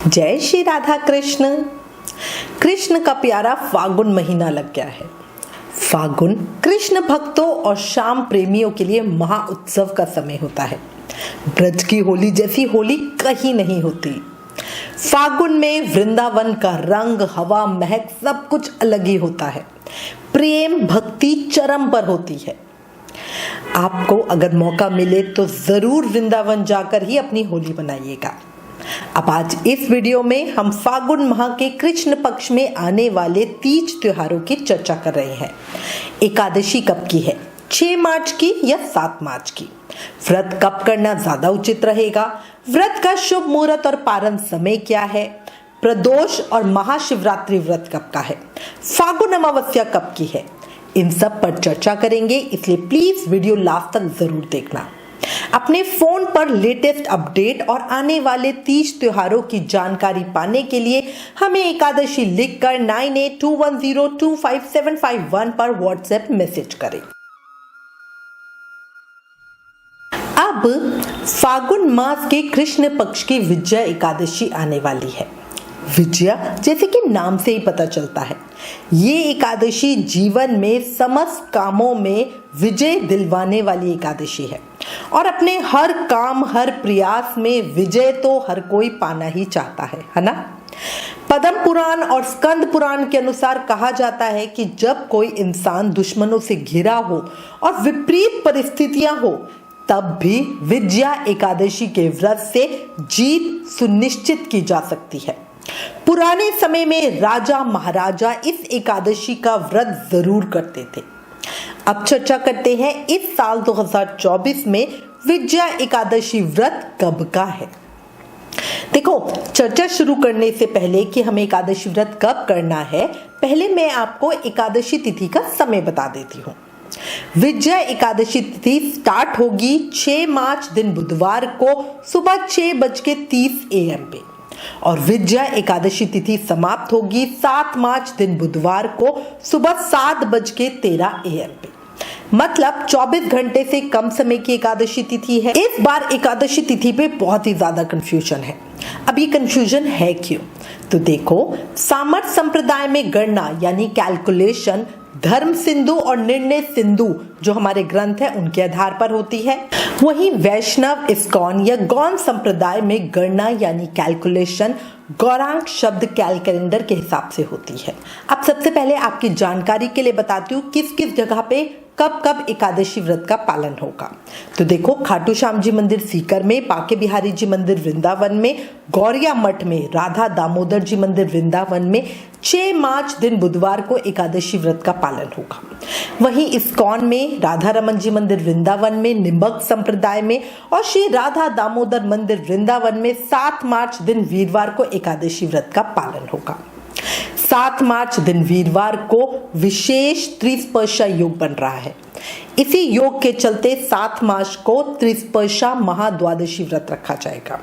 जय श्री राधा कृष्ण। कृष्ण का प्यारा फागुन महीना लग गया है। फागुन कृष्ण भक्तों और श्याम प्रेमियों के लिए महा उत्सव का समय होता है। ब्रज की होली जैसी होली कहीं नहीं होती। फागुन में वृंदावन का रंग, हवा, महक सब कुछ अलग ही होता है। प्रेम भक्ति चरम पर होती है। आपको अगर मौका मिले तो जरूर वृंदावन जाकर ही अपनी होली मनाइएगा। अब आज इस वीडियो में हम फागुन माह के कृष्ण पक्ष में आने वाले तीज त्योहारों की चर्चा कर रहे हैं। एकादशी कब की है, 6 मार्च की या 7 मार्च की? व्रत कब करना ज्यादा उचित रहेगा? व्रत का शुभ मुहूर्त और पारण समय क्या है? प्रदोष और महाशिवरात्रि व्रत कब का है? फागुन अमावस्या कब की है? इन सब पर चर्चा करेंगे, इसलिए प्लीज वीडियो लास्ट तक जरूर देखना। अपने फोन पर लेटेस्ट अपडेट और आने वाले तीज त्योहारों की जानकारी पाने के लिए हमें एकादशी लिखकर 9821025751 पर व्हाट्सएप मैसेज करें। अब फागुन मास के कृष्ण पक्ष की विजया एकादशी आने वाली है। विजया जैसे कि नाम से ही पता चलता है, ये एकादशी जीवन में समस्त कामों में विजय दिलवाने वाली एकादशी है और अपने हर काम हर प्रयास में विजय तो हर कोई पाना ही चाहता है ना? पद्म पुराण और स्कंद पुराण के अनुसार कहा जाता है कि जब कोई इंसान दुश्मनों से घिरा हो और विपरीत परिस्थितियां हो, तब भी विजया एकादशी के व्रत से जीत सुनिश्चित की जा सकती है। पुराने समय में राजा महाराजा इस एकादशी का व्रत जरूर करते थे। अब चर्चा करते हैं इस साल 2024 में विजया एकादशी व्रत कब का है। देखो, चर्चा शुरू करने से पहले कि हमें एकादशी व्रत कब करना है, पहले मैं आपको एकादशी तिथि का समय बता देती हूँ। विजया एकादशी तिथि स्टार्ट होगी 6 मार्च दिन बुधवार को सुबह 6:30 AM पे और विजया एकादशी तिथि समाप्त होगी 7 मार्च दिन बुधवार को सुबह 7:13 AM पे। मतलब 24 घंटे से कम समय की एकादशी तिथि है। इस बार एकादशी तिथि पे बहुत ही ज्यादा कंफ्यूजन है। अब ये कंफ्यूजन है क्यों? तो देखो, सामर्थ संप्रदाय में गणना यानी कैलकुलेशन धर्म सिंधु और निर्णय सिंधु जो हमारे ग्रंथ है उनके आधार पर होती है। वहीं वैष्णव इस्कॉन या गौण संप्रदाय में गणना यानी कैलकुलेशन गौरांक शब्द कैलेंडर के हिसाब से होती है। अब सबसे पहले आपकी जानकारी के लिए बताती हूँ किस किस जगह पे कब कब एकादशी व्रत का पालन होगा। तो देखो, खाटू श्याम जी मंदिर सीकर में, बांके बिहारी जी मंदिर वृंदावन में, गौरिया मठ में, राधा दामोदर जी मंदिर वृंदावन में 6 मार्च दिन बुधवार को एकादशी व्रत का पालन होगा। वहीं इस्कॉन में, राधा रमन जी मंदिर वृंदावन में, निम्बक संप्रदाय में और श्री राधा दामोदर मंदिर वृंदावन में 7 मार्च दिन वीरवार को एकादशी व्रत का पालन होगा। 7 मार्च दिन वीरवार को विशेष त्रिस्पर्शा योग बन रहा है। इसी योग के चलते 7 मार्च को त्रिस्पर्शा महाद्वादशी व्रत रखा जाएगा।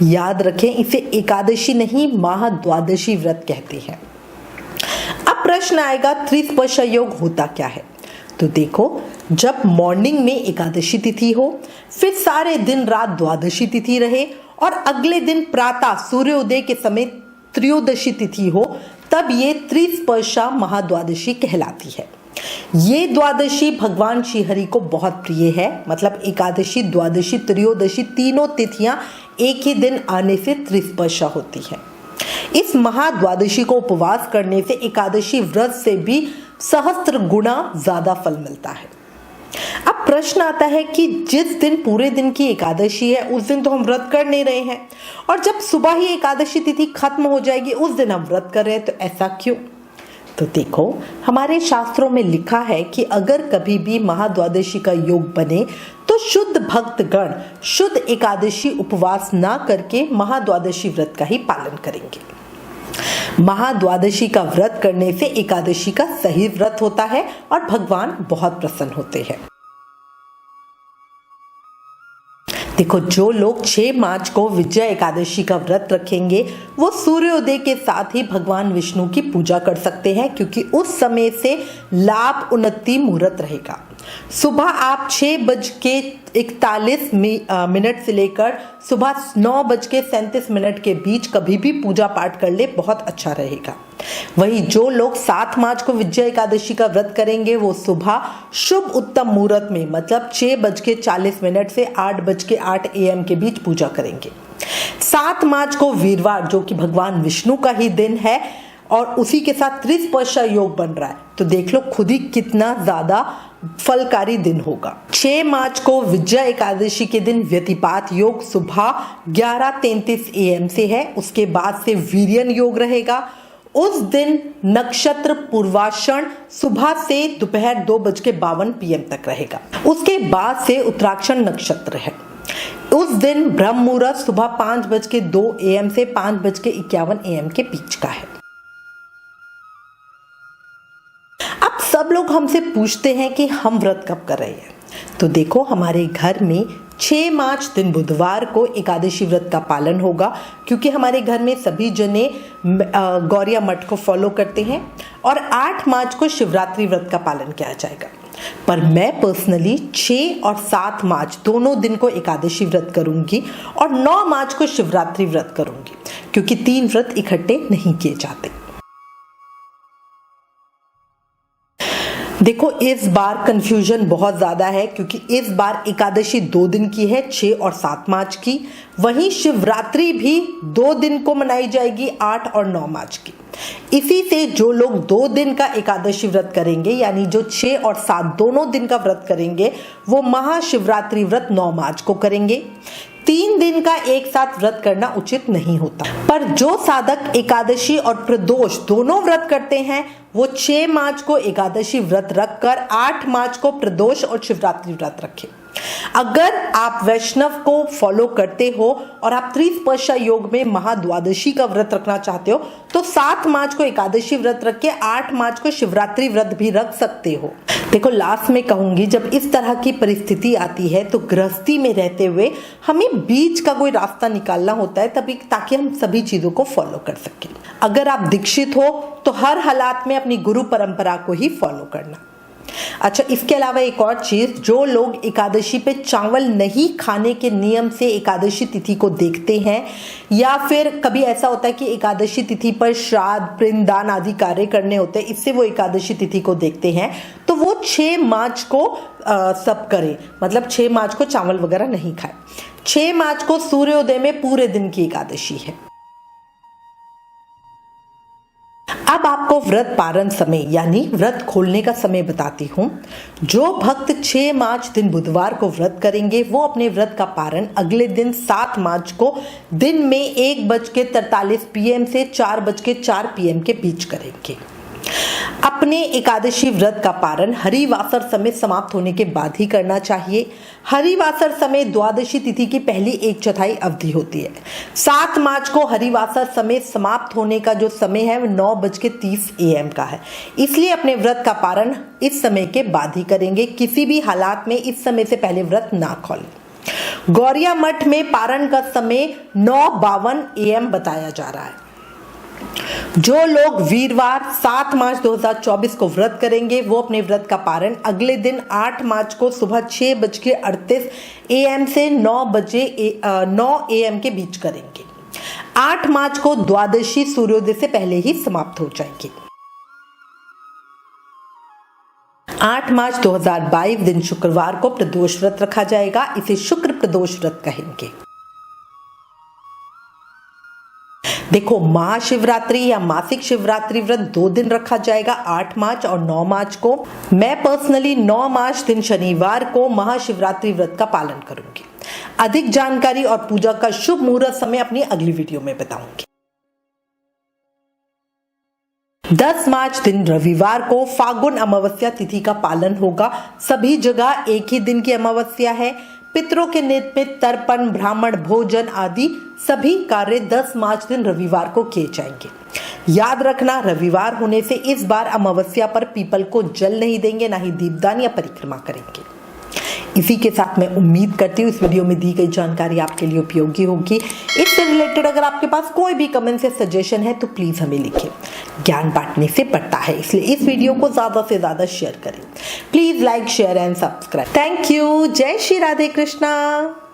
याद रखें, इसे एकादशी नहीं महाद्वादशी व्रत कहते हैं। अब प्रश्न आएगा, त्रिस्पर्शा योग होता क्या है? तो देखो, जब मॉर्निंग में एकादशी तिथि हो, फिर सारे दिन रात द्वादशी तिथि रहे और अगले दिन प्रातः सूर्योदय के समय त्रयोदशी तिथि हो, तब ये त्रिस्पर्शा महाद्वादशी कहलाती है। ये द्वादशी भगवान श्री हरि को बहुत प्रिय है। मतलब एकादशी, द्वादशी, त्रयोदशी तीनों तिथियां एक ही दिन आने से त्रिस्पर्शा होती है। इस महाद्वादशी को उपवास करने से एकादशी व्रत से भी सहस्त्र गुना ज्यादा फल मिलता है। अब प्रश्न आता है कि जिस दिन पूरे दिन की एकादशी है उस दिन तो हम व्रत कर नहीं रहे हैं और जब सुबह ही एकादशी तिथि खत्म हो जाएगी उस दिन हम व्रत कर रहे हैं, तो ऐसा क्यों? तो देखो, हमारे शास्त्रों में लिखा है कि अगर कभी भी महाद्वादशी का योग बने तो शुद्ध भक्तगण शुद्ध एकादशी उपवास ना करके महाद्वादशी व्रत का ही पालन करेंगे। महाद्वादशी का व्रत करने से एकादशी का सही व्रत होता है और भगवान बहुत प्रसन्न होते हैं। देखो, जो लोग 6 मार्च को विजया एकादशी का व्रत रखेंगे वो सूर्योदय के साथ ही भगवान विष्णु की पूजा कर सकते हैं, क्योंकि उस समय से लाभ उन्नति मुहूर्त रहेगा। सुबह आप 6:41 से लेकर सुबह 9:37 के बीच कभी भी पूजा पाठ कर ले, बहुत अच्छा रहेगा। वहीं जो लोग 7 मार्च को विजया एकादशी का व्रत करेंगे वो सुबह शुभ उत्तम मुहूर्त में मतलब 6:40 से 8:08 AM के बीच पूजा करेंगे। 7 मार्च को वीरवार, जो कि भगवान विष्णु का ही दिन है और उसी के साथ त्रिस्पर्शा योग बन रहा है, तो देख लो खुद ही कितना ज्यादा फलकारी दिन होगा। 6 मार्च को विजया एकादशी के दिन व्यतिपात योग सुबह 11:33 AM से है, उसके बाद से वीर्यन योग रहेगा। उस दिन नक्षत्र पूर्वाषाढ़ सुबह से दोपहर 2:52 PM तक रहेगा। उसके बाद से उत्तराक्षण नक्षत्र है। उस दिन ब्रह्म मुहूर्त सुबह 5:02 AM से 5:51 AM के बीच का है। अब सब लोग हमसे पूछते हैं कि हम व्रत कब कर रहे हैं, तो देखो हमारे घर में 6 मार्च दिन बुधवार को एकादशी व्रत का पालन होगा, क्योंकि हमारे घर में सभी जने गौरिया मठ को फॉलो करते हैं, और 8 मार्च को शिवरात्रि व्रत का पालन किया जाएगा। पर मैं पर्सनली 6 और 7 मार्च दोनों दिन को एकादशी व्रत करूंगी और 9 मार्च को शिवरात्रि व्रत करूंगी, क्योंकि 3 व्रत इकट्ठे नहीं किए जाते। देखो इस बार कंफ्यूजन बहुत ज्यादा है, क्योंकि इस बार एकादशी 2 दिन की है, 6 और 7 मार्च की। वहीं शिवरात्रि भी 2 दिन को मनाई जाएगी, 8 और 9 मार्च की। इसी से जो लोग 2 दिन का एकादशी व्रत करेंगे, यानी जो 6 और 7 दोनों दिन का व्रत करेंगे, वो महाशिवरात्रि व्रत 9 मार्च को करेंगे। 3 दिन का एक साथ व्रत करना उचित नहीं होता। पर जो साधक एकादशी और प्रदोष दोनों व्रत करते हैं, वो 6 मार्च को एकादशी व्रत रखकर 8 मार्च को प्रदोष और शिवरात्रि व्रत रखें। अगर आप वैष्णव को फॉलो करते हो और आप त्रिस्पर्शा योग में महाद्वादशी का व्रत रखना चाहते हो, तो 7 मार्च को एकादशी व्रत रख के 8 मार्च को शिवरात्रि व्रत भी रख सकते हो। देखो लास्ट में कहूंगी, जब इस तरह की परिस्थिति आती है तो गृहस्थी में रहते हुए हमें बीच का कोई रास्ता निकालना होता है, तभी ताकि हम सभी चीजों को फॉलो कर सकें। अगर आप दीक्षित हो तो हर हालात में अपनी गुरु परंपरा को ही फॉलो करना। अच्छा, इसके अलावा एक और चीज, जो लोग एकादशी पे चावल नहीं खाने के नियम से एकादशी तिथि को देखते हैं, या फिर कभी ऐसा होता है कि एकादशी तिथि पर श्राद्ध, पिंडदान आदि कार्य करने होते हैं, इससे वो एकादशी तिथि को देखते हैं, तो वो 6 मार्च को सब करें, मतलब 6 मार्च को चावल वगैरह नहीं खाए। 6 मार्च को सूर्योदय में पूरे दिन की एकादशी है। अब आपको व्रत पारण समय यानी व्रत खोलने का समय बताती हूँ। जो भक्त 6 मार्च दिन बुधवार को व्रत करेंगे, वो अपने व्रत का पारण अगले दिन 7 मार्च को दिन में 1:43 PM से 4:04 PM के बीच करेंगे। अपने एकादशी व्रत का पारण हरिवासर समय समाप्त होने के बाद ही करना चाहिए। हरिवासर समय द्वादशी तिथि की पहली 1/4 अवधि होती है। 7 मार्च को हरिवासर समय समाप्त होने का जो समय है वो 9:30 AM का है, इसलिए अपने व्रत का पारण इस समय के बाद ही करेंगे। किसी भी हालात में इस समय से पहले व्रत ना खोलें। गौरिया मठ में पारण का समय 9:52 AM बताया जा रहा है। जो लोग वीरवार 7 मार्च 2024 को व्रत करेंगे, वो अपने व्रत का पारण अगले दिन 8 मार्च को सुबह 6:38 AM से 9 AM के बीच करेंगे। 8 मार्च को द्वादशी सूर्योदय से पहले ही समाप्त हो जाएगी। 8 मार्च 2022 दिन शुक्रवार को प्रदोष व्रत रखा जाएगा, इसे शुक्र प्रदोष व्रत कहेंगे। देखो महाशिवरात्रि या मासिक शिवरात्रि व्रत 2 दिन रखा जाएगा, 8 मार्च और 9 मार्च को। मैं पर्सनली 9 मार्च दिन शनिवार को महाशिवरात्रि व्रत का पालन करूंगी। अधिक जानकारी और पूजा का शुभ मुहूर्त समय अपनी अगली वीडियो में बताऊंगी। 10 मार्च दिन रविवार को फागुन अमावस्या तिथि का पालन होगा। सभी जगह एक ही दिन की अमावस्या है। पितरों के निमित्त तर्पण, ब्राह्मण भोजन आदि सभी कार्य 10 मार्च दिन रविवार को किए जाएंगे। याद रखना, रविवार होने से इस बार अमावस्या पर पीपल को जल नहीं देंगे, ना ही दीपदान या परिक्रमा करेंगे। इसी के साथ मैं उम्मीद करती हूँ इस वीडियो में दी गई जानकारी आपके लिए उपयोगी होगी। इससे रिलेटेड अगर आपके पास कोई भी कमेंट या सजेशन है तो प्लीज हमें लिखें। ज्ञान बांटने से बढ़ता है, इसलिए इस वीडियो को ज्यादा से ज्यादा शेयर करें। Please like, share and subscribe. Thank you. जय श्री राधे कृष्णा।